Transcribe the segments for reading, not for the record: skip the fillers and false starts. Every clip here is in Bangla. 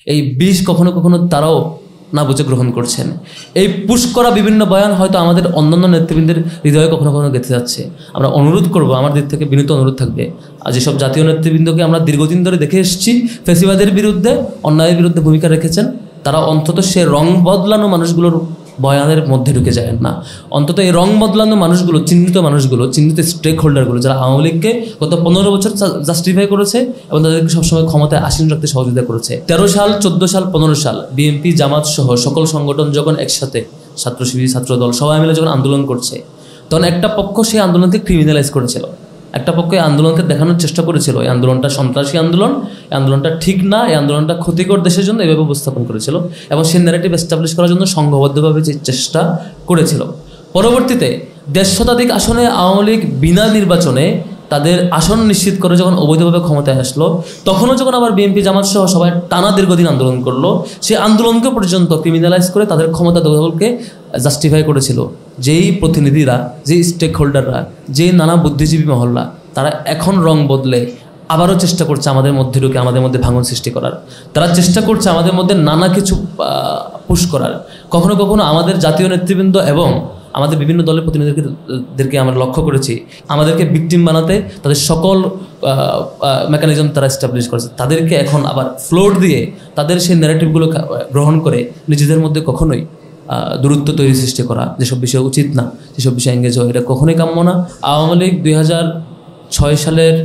এই বিষ কখনো কখনো তারাও না বুঝে গ্রহণ করছেন। এই পুশ করা বিভিন্ন বয়ান হয়তো আমাদের অন্যান্য নেতৃবৃন্দের হৃদয়ে কখনো কখনো গেঁথে যাচ্ছে। আমরা অনুরোধ করব, আমার দিক থেকে বিনীত অনুরোধ থাকবে, আর যেসব জাতীয় নেতৃবৃন্দকে আমরা দীর্ঘদিন ধরে দেখে এসেছি ফ্যাসিবাদের বিরুদ্ধে, অন্যায়ের বিরুদ্ধে ভূমিকা রেখেছেন, তারা অন্তত সে রং বদলানো মানুষগুলোর বয়ানের মধ্যে ঢুকে যায় না। অন্তত এই রং বদলানো মানুষগুলো, চিহ্নিত স্টেক হোল্ডারগুলো, যারা আওয়ামী লীগকে গত 15 বছর জাস্টিফাই করেছে এবং তাদেরকে সবসময় ক্ষমতায় আসীন রাখতে সহযোগিতা করেছে। 13 সাল, 14 সাল, 15 সাল বিএনপি, জামাত সহ সকল সংগঠন যখন একসাথে, ছাত্র শিবির, ছাত্রদল সবাই মিলে যখন আন্দোলন করছে, তখন একটা পক্ষ সেই আন্দোলনকে ক্রিমিনালাইজ করেছিল, একটা পক্ষ এই আন্দোলনকে দেখানোর চেষ্টা করেছিল এই আন্দোলনটা সন্ত্রাসী আন্দোলন, এই আন্দোলনটা ঠিক না, এই আন্দোলনটা ক্ষতিকর দেশের জন্য, এভাবে উপস্থাপন করেছিল এবং সেই ন্যারেটিভ এস্টাবলিশ করার জন্য সংঘবদ্ধভাবে যে চেষ্টা করেছিল। পরবর্তীতে 1.5 শতাধিক আসনে আওয়ামী লীগ বিনা নির্বাচনে তাদের আসন নিশ্চিত করে যখন অবৈধভাবে ক্ষমতায় আসলো, তখনও যখন আবার বিএনপি, জামাত সহ সবাই টানা দীর্ঘদিন আন্দোলন করলো, সেই আন্দোলনকে পর্যন্ত ক্রিমিনালাইজ করে তাদের ক্ষমতা দখলকে জাস্টিফাই করেছিল যেই প্রতিনিধিরা, যেই স্টেক হোল্ডাররা, যেই নানা বুদ্ধিজীবী মহল্লা, তারা এখন রং বদলে আবারও চেষ্টা করছে আমাদের মধ্যে ঢুকে আমাদের মধ্যে ভাঙন সৃষ্টি করার। তারা চেষ্টা করছে আমাদের মধ্যে নানা কিছু পুশ করার। কখনো কখনো আমাদের জাতীয় নেতৃবৃন্দ এবং আমাদের বিভিন্ন দলের প্রতিনিধিদেরকে আমরা লক্ষ্য করেছি, আমাদেরকে ভিকটিম বানাতে তাদের সকল মেকানিজম তারা এস্টাবলিশ করেছে। তাদেরকে এখন আবার ফ্লোর দিয়ে তাদের সেই ন্যারেটিভগুলো গ্রহণ করে নিজেদের মধ্যে কখনোই দূরত্ব তৈরি সৃষ্টি করা, যেসব বিষয় উচিত না, যেসব বিষয় এঙ্গেজ হয়, এটা কখনোই কাম্য না। আওয়ামী লীগ 2006 সালের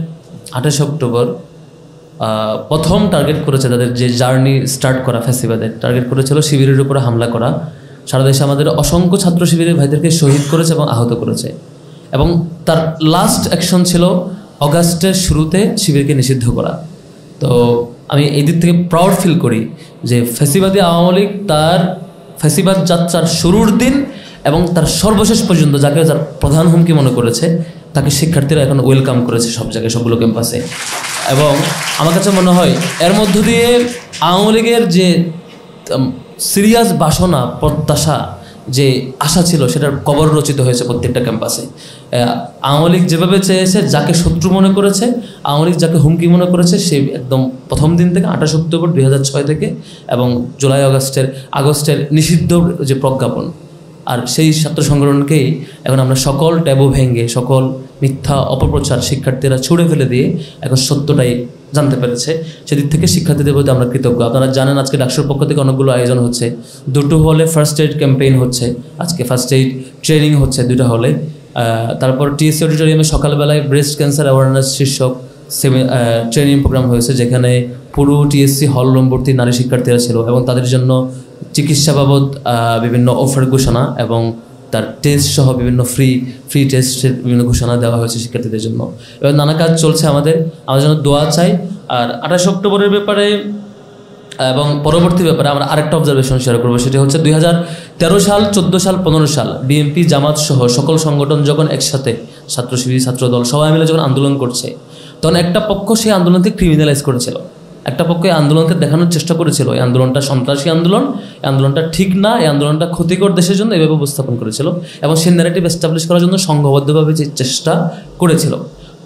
28 অক্টোবর প্রথম টার্গেট করেছে, তাদের যে জার্নি স্টার্ট করা ফ্যাসিবাদের টার্গেট করেছিল শিবিরের উপরে হামলা করা। সারা দেশে আমাদের অসংখ্য ছাত্র শিবিরের ভাইদেরকে শহীদ করেছে এবং আহত করেছে, এবং তার লাস্ট অ্যাকশন ছিল অগাস্টের শুরুতে শিবিরকে নিষিদ্ধ করা। তো আমি এই দিক থেকে প্রাউড ফিল করি যে ফ্যাসিবাদী আওয়ামী লীগ তার ফ্যাসিবাদ যাত্রার শুরুর দিন এবং তার সর্বশেষ পর্যন্ত যাকে তার প্রধান হুমকি মনে করেছে, তাকে শিক্ষার্থীরা এখন ওয়েলকাম করেছে সব জায়গায়, সবগুলো ক্যাম্পাসে। এবং আমার কাছে মনে হয় এর মধ্য দিয়ে আওয়ামী লীগের যে সিরিয়াস বাসনা, প্রত্যাশা, যে আশা ছিল, সেটার কবর রচিত হয়েছে প্রত্যেকটা ক্যাম্পাসে। আওয়ামী লীগ যেভাবে চেয়েছে, যাকে শত্রু মনে করেছে, আওয়ামী লীগ যাকে হুমকি মনে করেছে, সে একদম প্রথম দিন থেকে 28 অক্টোবর 2006 থেকে এবং জুলাই আগস্টের নিষিদ্ধ যে প্রজ্ঞাপন, আর সেই ছাত্র সংগঠনকেই এখন আমরা সকল ট্যাবু ভেঙে, সকল মিথ্যা অপপ্রচার শিক্ষার্থীরা ছুঁড়ে ফেলে দিয়ে এখন সত্যটাই জানতে পেরেছে। সেদিক থেকে শিক্ষার্থীদের প্রতি আমরা কৃতজ্ঞ। আপনারা জানেন আজকে ডাকসুর পক্ষ থেকে অনেকগুলো আয়োজন হচ্ছে, 2টো হলে ফার্স্ট এইড ক্যাম্পেইন হচ্ছে, আজকে ফার্স্ট এইড ট্রেনিং হচ্ছে 2টা হলে। তারপর টিএসসি অডিটোরিয়ামে সকালবেলায় ব্রেস্ট ক্যান্সার অ্যাওয়ারনেস শীর্ষক ট্রেনিং প্রোগ্রাম হয়েছে, যেখানে পুরো টিএসসি হল রুম ভর্তি নারী শিক্ষার্থীরা ছিল এবং তাদের জন্য চিকিৎসা বাবদ বিভিন্ন অফার ঘোষণা এবং তার টেস্ট সহ বিভিন্ন ফ্রি টেস্টের বিভিন্ন ঘোষণা দেওয়া হয়েছে শিক্ষার্থীদের জন্য। এবার নানা কাজ চলছে আমাদের জন্য দোয়া চাই। আর 28 অক্টোবরের ব্যাপারে এবং পরবর্তী ব্যাপারে আমরা আরেকটা অবজারভেশন শেয়ার করবো, সেটা হচ্ছে 2013 সাল, 14 সাল, 15 সাল বিএনপি, জামাত সহ সকল সংগঠন যখন একসাথে, ছাত্র শিবির, ছাত্রদল সবাই মিলে যখন আন্দোলন করছে, তখন একটা পক্ষ সেই আন্দোলনকে ক্রিমিনালাইজ করেছিল, একটা পক্ষ এই আন্দোলনকে দেখানোর চেষ্টা করেছিল এই আন্দোলনটা সন্ত্রাসী আন্দোলন, এই আন্দোলনটা ঠিক না, এই আন্দোলনটা ক্ষতিকর দেশের জন্য, এভাবে উপস্থাপন করেছিল এবং সেই ন্যারেটিভ এস্টাবলিশ করার জন্য সংঘবদ্ধভাবে যে চেষ্টা করেছিল।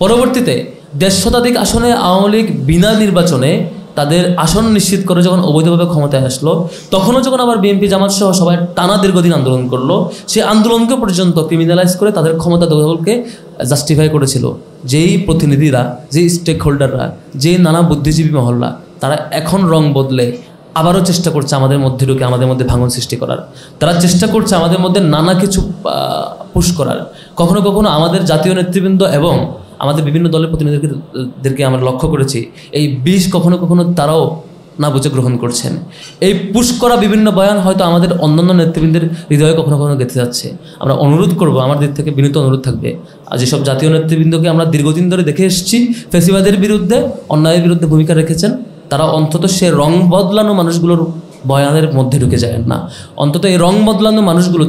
পরবর্তীতে 1.5 শতাধিক আসনে আওয়ামী লীগ বিনা নির্বাচনে তাদের আসন নিশ্চিত করে যখন অবৈধভাবে ক্ষমতায় আসলো, তখনও যখন আবার বিএনপি, জামাত সহ সবাই টানা দীর্ঘদিন আন্দোলন করলো, সেই আন্দোলনকে পর্যন্ত ক্রিমিনালাইজ করে তাদের ক্ষমতা দখলকে জাস্টিফাই করেছিল যেই প্রতিনিধিরা, যেই স্টেক হোল্ডাররা, যেই নানা বুদ্ধিজীবী মহল্লা, তারা এখন রং বদলে আবারও চেষ্টা করছে আমাদের মধ্যে ঢুকে আমাদের মধ্যে ভাঙন সৃষ্টি করার। তারা চেষ্টা করছে আমাদের মধ্যে নানা কিছু পুশ করার। কখনো কখনো আমাদের জাতীয় নেতৃবৃন্দ এবং আমাদের বিভিন্ন দলের প্রতিনিধিদেরকে আমরা লক্ষ্য করেছি, এই বিষ কখনো কখনো তারাও না বুঝে গ্রহণ করছেন। এই পুশ করা বিভিন্ন বয়ান হয়তো আমাদের অন্যান্য নেতৃবৃন্দের হৃদয়ে কখনো কখনো গেঁথে যাচ্ছে। আমরা অনুরোধ করব, আমার দিক থেকে বিনীত অনুরোধ থাকবে, আর যেসব জাতীয় নেতৃবৃন্দকে আমরা দীর্ঘদিন ধরে দেখে এসেছি ফ্যাসিবাদের বিরুদ্ধে, অন্যায়ের বিরুদ্ধে ভূমিকা রেখেছেন, তারা অন্তত সে রং বদলানো মানুষগুলোর বয়ানের মধ্যে ঢুকে যায় না। অন্তত এই রং বদলানো মানুষগুলো,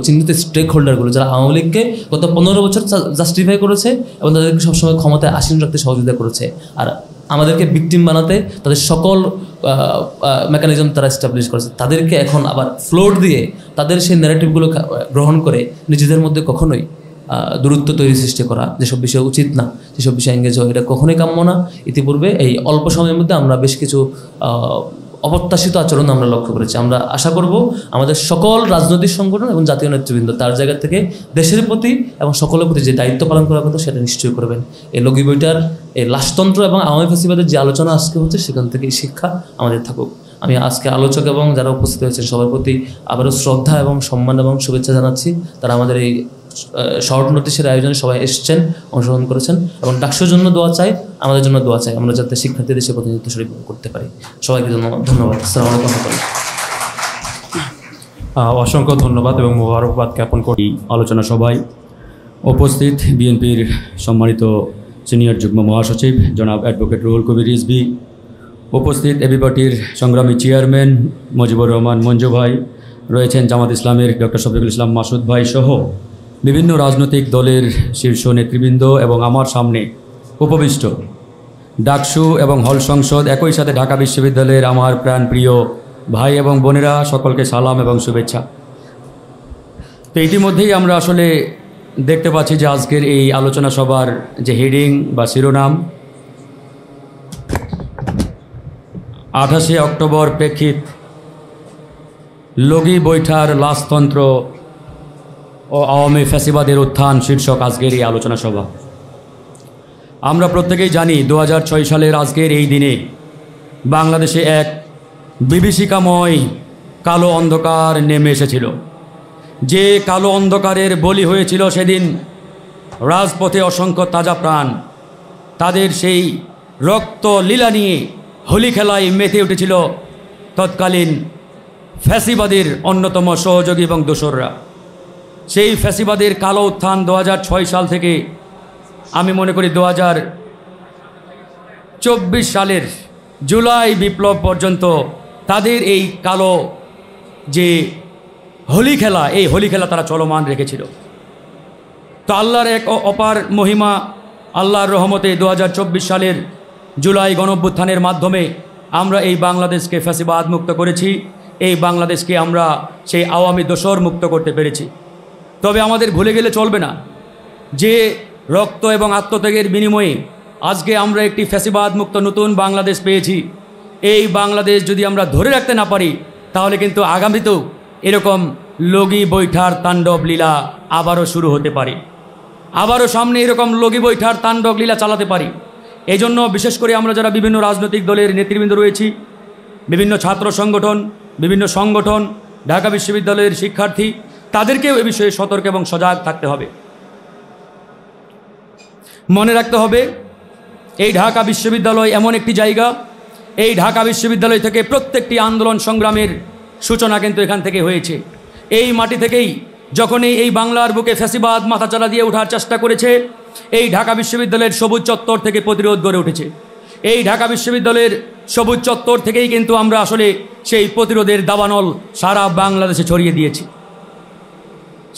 চিহ্নিত স্টেক হোল্ডারগুলো, যারা আওয়ামী লীগকে গত 15 বছর জাস্টিফাই করেছে এবং তাদেরকে সবসময় ক্ষমতায় আসীন রাখতে সহযোগিতা করেছে, আর আমাদেরকে ভিকটিম বানাতে তাদের সকল মেকানিজম তারা এস্টাবলিশ করেছে, তাদেরকে এখন আবার ফ্লোর দিয়ে তাদের সেই ন্যারেটিভগুলো গ্রহণ করে নিজেদের মধ্যে কখনোই দূরত্ব তৈরি সৃষ্টি করা, যেসব বিষয় উচিত না, যেসব বিষয় এঙ্গেজ হয়, এটা কখনোই কাম্য না। ইতিপূর্বে এই অল্প সময়ের মধ্যে আমরা বেশ কিছু অপ্রত্যাশিত আচরণ আমরা লক্ষ্য করেছি। আমরা আশা করব আমাদের সকল রাজনৈতিক সংগঠন এবং জাতীয় নেতৃবৃন্দ তার জায়গা থেকে দেশের প্রতি এবং সকলের প্রতি যে দায়িত্ব পালন করার কথা সেটা নিশ্চয়ই করবেন। এই লগি বইটার এই লাশতন্ত্র এবং আওয়ামী ফ্যাসিবাদের যে আলোচনা আজকে হচ্ছে সেখান থেকে এই শিক্ষা আমাদের থাকুক। আমি আজকে আলোচক এবং যারা উপস্থিত হয়েছেন সবার প্রতি আবারও শ্রদ্ধা এবং সম্মান এবং শুভেচ্ছা জানাচ্ছি। তারা আমাদের এই শর্ট নোটিশের আয়োজনে সবাই এসেছেন, অংশগ্রহণ করেছেন এবং ডাকসুর জন্য দোয়া চাই, আমাদের জন্য দোয়া চাই, আমরা যাতে শিক্ষার্থীদের সে প্রতিনিধিত্ব শরীর করতে পারি। সবাইকে ধন্যবাদ। আসসালামু আলাইকুম। অসংখ্য ধন্যবাদ এবং মোবারকবাদ জ্ঞাপন করি আলোচনা সভায় উপস্থিত বিএনপির সম্মানিত সিনিয়র যুগ্ম মহাসচিব জনাব অ্যাডভোকেট রুহুল কবির রিজভী, উপস্থিত এবি পার্টির সংগ্রামী চেয়ারম্যান মুজিবুর রহমান মঞ্জু ভাই, রয়েছেন জামাত ইসলামের ডক্টর শফিকুল ইসলাম মাসুদ ভাই সহ বিভিন্ন রাজনৈতিক দলের শীর্ষ নেতৃবৃন্দ এবং আমার সামনে উপবিষ্ট ডাকসু এবং হল সংসদ, একই সাথে ঢাকা বিশ্ববিদ্যালয়ের আমার প্রাণপ্রিয় ভাই এবং বোনেরা, সকলকে সালাম এবং শুভেচ্ছা। তো ইতিমধ্যেই আমরা আসলে দেখতে পাচ্ছি যে আজকের এই আলোচনা সভার যে হেডিং বা শিরোনাম 28 অক্টোবর প্রেক্ষিত লগি বৈঠার লাশতন্ত্র ও আওয়ামী ফ্যাসিবাদের উত্থান শীর্ষক আজকের এই আলোচনা সভা। আমরা প্রত্যেকেই জানি 2006 সালের আজকের এই দিনে বাংলাদেশে এক বিভীষিকাময় কালো অন্ধকার নেমে এসেছিল। যে কালো অন্ধকারের বলি হয়েছিল সেদিন রাজপথে অসংখ্য তাজা প্রাণ, তাদের সেই রক্ত লীলা নিয়ে হোলি খেলায় মেতে উঠেছিল তৎকালীন ফ্যাসিবাদের অন্যতম সহযোগী এবং দোসররা। সেই ফ্যাসিবাদের কালো উত্থান 2006 সাল থেকে আমি মনে করি 2024 সালের জুলাই বিপ্লব পর্যন্ত তাদের এই কালো যে হোলি খেলা, এই হোলি খেলা তারা চলমান রেখেছিল। তো আল্লাহর এক অপার মহিমা, আল্লাহর রহমতে 2024 সালের জুলাই গণঅভ্যুত্থানের মাধ্যমে আমরা এই বাংলাদেশকে ফ্যাসিবাদ মুক্ত করেছি, এই বাংলাদেশকে আমরা সেই আওয়ামী দোসর মুক্ত করতে পেরেছি। তবে আমাদের ভুলে গেলে চলবে না যে রক্ত এবং আত্মত্যাগের বিনিময়ে আজকে আমরা একটি ফ্যাসিবাদ মুক্ত নতুন বাংলাদেশ পেয়েছি। এই বাংলাদেশ যদি আমরা ধরে রাখতে না পারি তাহলে কিন্তু আগামীতেও এরকম লগি বৈঠার তাণ্ডব লীলা আবারও শুরু হতে পারে, আবারও সামনে এরকম লগি বৈঠার তাণ্ডব লীলা চালাতে পারি। এই জন্য বিশেষ করে আমরা যারা বিভিন্ন রাজনৈতিক দলের নেতৃবৃন্দ রয়েছি, বিভিন্ন ছাত্র সংগঠন, বিভিন্ন সংগঠন, ঢাকা বিশ্ববিদ্যালয়ের শিক্ষার্থী, তাদেরকেও এ বিষয়ে সতর্ক এবং সজাগ থাকতে হবে। মনে রাখতে হবে এই ঢাকা বিশ্ববিদ্যালয় এমন একটি জায়গা, এই ঢাকা বিশ্ববিদ্যালয় থেকে প্রত্যেকটি আন্দোলন সংগ্রামের সূচনা কিন্তু এখান থেকে হয়েছে। এই মাটি থেকেই যখনই এই বাংলার বুকে ফ্যাসিবাদ মাথাচাড়া দিয়ে ওঠার চেষ্টা করেছে, এই ঢাকা বিশ্ববিদ্যালয়ের সবুজ চত্বর থেকে প্রতিরোধ গড়ে উঠেছে। এই ঢাকা বিশ্ববিদ্যালয়ের সবুজ চত্বর থেকেই কিন্তু আমরা আসলে সেই প্রতিরোধের দাবানল সারা বাংলাদেশে ছড়িয়ে দিয়েছি।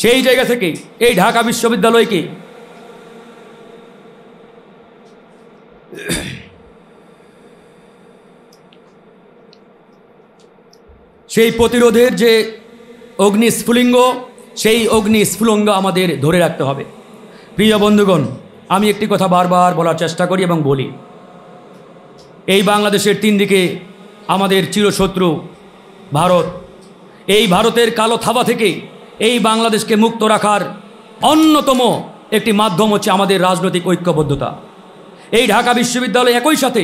সেই জায়গা থেকে এই ঢাকা বিশ্ববিদ্যালয়কে সেই প্রতিরোধের যে অগ্নিস্ফুলিঙ্গ, সেই অগ্নিস্ফুলিঙ্গ আমাদের ধরে রাখতে হবে। প্রিয় বন্ধুগণ, আমি একটি কথা বারবার বলার চেষ্টা করি এবং বলি, এই বাংলাদেশের তিন দিকে আমাদের চিরশত্রু ভারত। এই ভারতের কালো থাবা থেকে এই বাংলাদেশকে মুক্ত রাখার অন্যতম একটি মাধ্যম হচ্ছে আমাদের রাজনৈতিক ঐক্যবদ্ধতা। এই ঢাকা বিশ্ববিদ্যালয় একই সাথে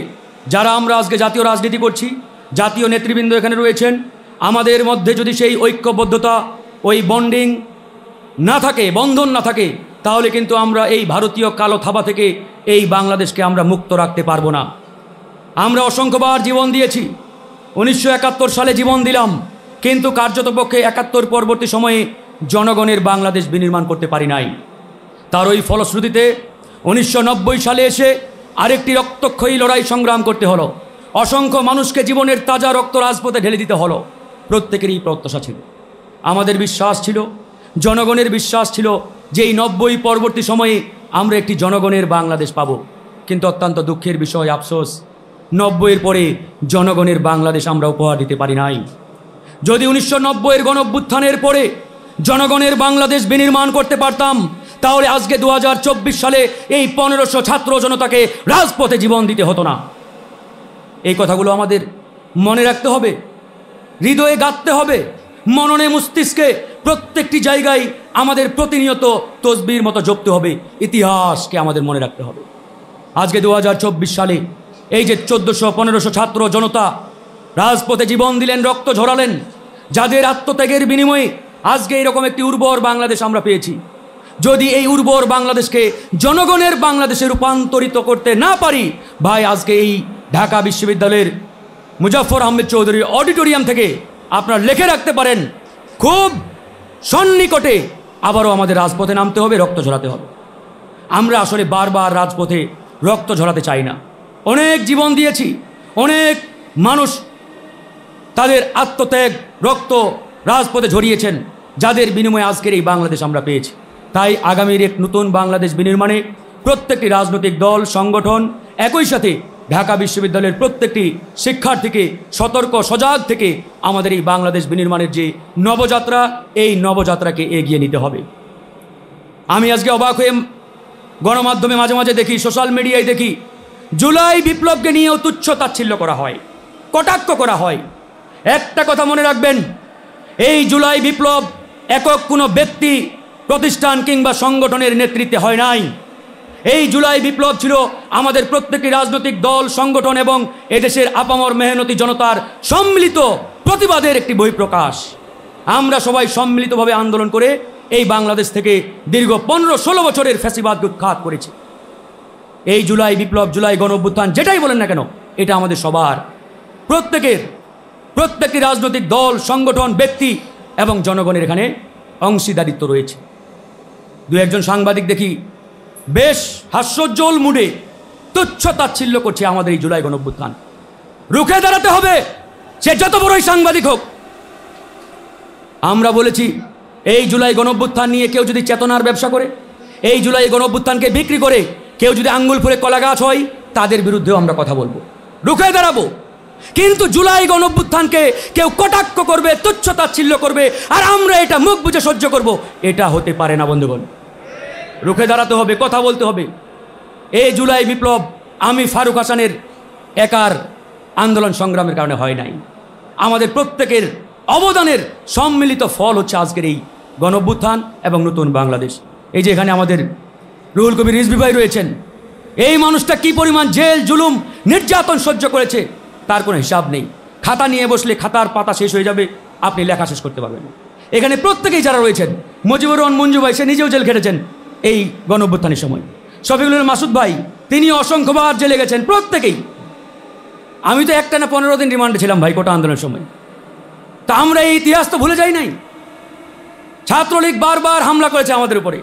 যারা আমরা আজকে জাতীয় রাজনীতি করছি, জাতীয় নেতৃবৃন্দ এখানে রয়েছেন, আমাদের মধ্যে যদি সেই ঐক্যবদ্ধতা, ওই বন্ডিং না থাকে, বন্ধন না থাকে, তাহলে কিন্তু আমরা এই ভারতীয় কালো থাবা থেকে এই বাংলাদেশকে আমরা মুক্ত রাখতে পারবো না। আমরা অসংখ্যবার জীবন দিয়েছি, 1971 সালে জীবন দিলাম, কিন্তু কার্যতপক্ষে 71 পরবর্তী সময়ে জনগণের বাংলাদেশ বিনির্মাণ করতে পারি নাই। তার ওই ফলশ্রুতিতে 1990 সালে এসে আরেকটি রক্তক্ষয়ী লড়াই সংগ্রাম করতে হলো, অসংখ্য মানুষকে জীবনের তাজা রক্ত রাজপথে ঢেলে দিতে হলো। প্রত্যেকেরই প্রত্যাশা ছিল, আমাদের বিশ্বাস ছিল, জনগণের বিশ্বাস ছিল যে এই 90 পরবর্তী সময়ে আমরা একটি জনগণের বাংলাদেশ পাব। কিন্তু অত্যন্ত দুঃখের বিষয়, আফসোস, 90-এর পরে জনগণের বাংলাদেশ আমরা উপহার দিতে পারি নাই। যদি 1990-এর গণঅভ্যুত্থানের পরে জনগণের বাংলাদেশ বিনির্মাণ করতে পারতাম, তাহলে আজকে 2024 সালে এই 1500 ছাত্র জনতাকে রাজপথে জীবন দিতে হতো না। এই কথাগুলো আমাদের মনে রাখতে হবে, হৃদয়ে গাঁথতে হবে, মননে মস্তিষ্কে প্রত্যেকটি জায়গায় আমাদের প্রতিনিয়ত তসবির মতো জপতে হবে, ইতিহাসকে আমাদের মনে রাখতে হবে। আজকে 2024 সালে এই যে 1400-1500 ছাত্র জনতা রাজপথে জীবন দিলেন, রক্ত ঝরালেন, যাদের আত্মত্যাগের বিনিময়ে আজকে এরকম একটি উর্বর বাংলাদেশ আমরা পেয়েছি। যদি এই উর্বর বাংলাদেশকে জনগণের বাংলাদেশে রূপান্তরিত করতে না পারি, ভাই আজকে এই ঢাকা বিশ্ববিদ্যালয়ের মুজাফফর আহমেদ চৌধুরীর অডিটোরিয়াম থেকে আপনারা লিখে রাখতে পারেন, খুব সন্নিকটে আবারও আমাদের রাজপথে নামতে হবে, রক্ত ঝরাতে হবে। আমরা আসলে বারবার রাজপথে রক্ত ঝরাতে চাই না। অনেক জীবন দিয়েছি, অনেক মানুষ তাদের আত্মত্যাগ রক্ত রাজপথে ঝরিয়েছেন, যাদের বিনিময়ে আজকের এই বাংলাদেশ আমরা পেয়েছি। তাই আগামীর এক নতুন বাংলাদেশ বিনির্মাণে প্রত্যেকটি রাজনৈতিক দল সংগঠন একই সাথে ঢাকা বিশ্ববিদ্যালয়ের প্রত্যেকটি শিক্ষার্থীকে সতর্ক সজাগ থেকে আমাদের এই বাংলাদেশ বিনির্মাণের যে নবযাত্রা, এই নবযাত্রাকে এগিয়ে নিতে হবে। আমি আজকে অবাক হয়ে গণমাধ্যমে মাঝে মাঝে দেখি, সোশ্যাল মিডিয়ায় দেখি, জুলাই বিপ্লবকে নিয়েও তুচ্ছ তাচ্ছিল্য করা হয়, কটাক্ষ করা হয়। একটা কথা মনে রাখবেন, এই জুলাই বিপ্লব একক কোনো ব্যক্তি, প্রতিষ্ঠান কিংবা সংগঠনের নেতৃত্বে হয় নাই। এই জুলাই বিপ্লব ছিল আমাদের প্রত্যেকটি রাজনৈতিক দল সংগঠন এবং এদেশের আপামর মেহনতি জনতার সম্মিলিত প্রতিবাদের একটি বহিঃপ্রকাশ। আমরা সবাই সম্মিলিতভাবে আন্দোলন করে এই বাংলাদেশ থেকে দীর্ঘ 15-16 বছরের ফ্যাসিবাদকে উৎখাত করেছি। এই জুলাই বিপ্লব, জুলাই গণঅভ্যুত্থান, যেটাই বলেন না কেন, এটা আমাদের সবার, প্রত্যেকটি রাজনৈতিক দল সংগঠন ব্যক্তি এবং জনগণের এখানে অংশীদারিত্ব রয়েছে। দু একজন সাংবাদিক দেখি বেশ হাস্যোজ্জ্বল মুডে তুচ্ছ তাচ্ছিল্য করছে আমাদের এই জুলাই গণঅভ্যুত্থান। রুখে দাঁড়াতে হবে, সে যত বড়ই সাংবাদিক হোক। আমরা বলেছি, এই জুলাই গণঅভ্যুত্থান নিয়ে কেউ যদি চেতনার ব্যবসা করে, এই জুলাই গণঅভ্যুত্থানকে বিক্রি করে কেউ যদি আঙ্গুল ফুলে কলা গাছ হয়, তাদের বিরুদ্ধেও আমরা কথা বলবো, রুখে দাঁড়াবো। কিন্তু জুলাই গণঅভ্যুত্থানকে কেউ কটাক্ষ করবে, তুচ্ছ তাচ্ছিল্য করবে, আর আমরা এটা মুখ বুজে সহ্য করব, এটা হতে পারে না বন্ধুগণ। রুখে দাঁড়াতে হবে, কথা বলতে হবে। এই জুলাই বিপ্লব আমি ফারুক হাসানের একার আন্দোলন সংগ্রামের কারণে হয় নাই, আমাদের প্রত্যেকের অবদানের সম্মিলিত ফল হচ্ছে আজকের এই গণঅভ্যুত্থান এবং নতুন বাংলাদেশ। এই যে এখানে আমাদের রুহুল কবির রিজভী ভাই রয়েছেন, এই মানুষটা কি পরিমাণ জেল জুলুম নির্যাতন সহ্য করেছে তার কোনো হিসাব নেই। খাতা নিয়ে বসলে খাতার পাতা শেষ হয়ে যাবে, আপনি লেখা শেষ করতে পারবেন না। এখানে প্রত্যেকেই যারা রয়েছেন, মুজিবুর রহমান মঞ্জু ভাই, সে নিজেও জেল খেটেছেন এই গণঅভ্যুত্থানের সময়। শফিকুল মাসুদ ভাই, তিনি অসংখ্যবার জেলে গেছেন, প্রত্যেকেই। আমি তো একটানা 15 দিন রিমান্ডে ছিলাম ভাই কোটা আন্দোলনের সময়। তা আমরা এই ইতিহাস তো ভুলে যাই নাই। ছাত্রলীগ বারবার হামলা করেছে আমাদের উপরে,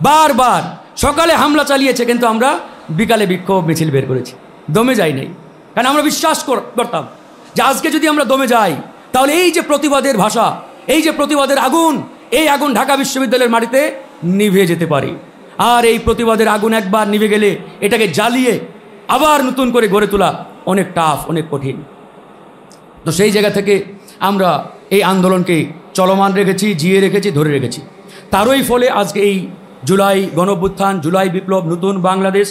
বারবার সকালে হামলা চালিয়েছে, কিন্তু আমরা বিকালে বিক্ষোভ মিছিল বের করেছি, দমে যাই নাই। কারণ আমরা বিশ্বাস করতাম যে আজকে যদি আমরা দমে যাই, তাহলে এই যে প্রতিবাদের ভাষা, এই যে প্রতিবাদের আগুন, এই আগুন ঢাকা বিশ্ববিদ্যালয়ের মাটিতে নিভে যেতে পারে। আর এই প্রতিবাদের আগুন একবার নিভে গেলে এটাকে জ্বালিয়ে আবার নতুন করে গড়ে তোলা অনেক টাফ, অনেক কঠিন। তো সেই জায়গা থেকে আমরা এই আন্দোলনকে চলমান রেখেছি, জিয়ে রেখেছি, ধরে রেখেছি। তারই ফলে আজকে এই জুলাই গণঅভ্যুত্থান, জুলাই বিপ্লব, নতুন বাংলাদেশ,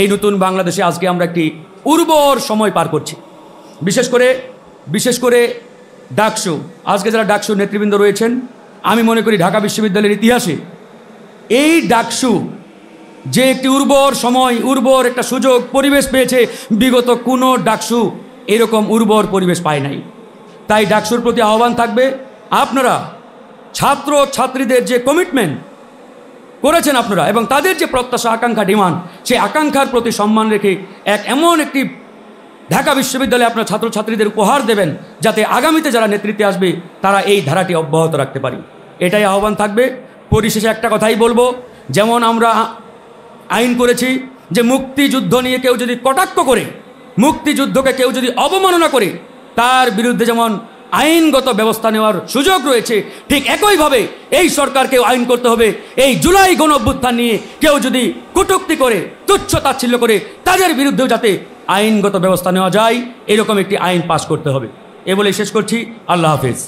এই নতুন বাংলাদেশে আজকে আমরা একটি উর্বর সময় পার করছি। বিশেষ করে ডাকসু, আজকে যারা ডাকসু নেতৃবৃন্দ রয়েছেন, আমি মনে করি ঢাকা বিশ্ববিদ্যালয়ের ইতিহাসে এই ডাকসু যে একটি উর্বর সময়, উর্বর একটা সুযোগ পরিবেশ পেয়েছে, বিগত কোনো ডাকসু এরকম উর্বর পরিবেশ পায় নাই। তাই ডাকসুর প্রতি আহ্বান থাকবে, আপনারা ছাত্র ছাত্রীদের যে কমিটমেন্ট করেছেন আপনারা এবং তাদের যে প্রত্যাশা, আকাঙ্ক্ষা, ডিমান্ড, সেই আকাঙ্ক্ষার প্রতি সম্মান রেখে এমন একটি ঢাকা বিশ্ববিদ্যালয়ে আপনারা ছাত্রছাত্রীদের উপহার দেবেন, যাতে আগামীতে যারা নেতৃত্বে আসবে তারা এই ধারাটি অব্যাহত রাখতে পারে। এটাই আহ্বান থাকবে। পরিশেষে একটা কথাই বলবো, যেমন আমরা আইন করেছি যে মুক্তিযুদ্ধ নিয়ে কেউ যদি কটাক্ষ করে, মুক্তিযুদ্ধকে কেউ যদি অবমাননা করে, তার বিরুদ্ধে যেমন আইনগত ব্যবস্থা নেওয়ার সুযোগ রয়েছে, ঠিক একইভাবে এই সরকারকেও আইন করতে হবে। এই জুলাই গণঅভ্যুত্থান নিয়ে কেউ যদি কটূক্তি করে, তুচ্ছ তাচ্ছিল্য করে, তাদের বিরুদ্ধেও যাতে আইনগত ব্যবস্থা নেওয়া যায়, এরকম একটি আইন পাস করতে হবে। এ বলে শেষ করছি। আল্লাহ হাফেজ।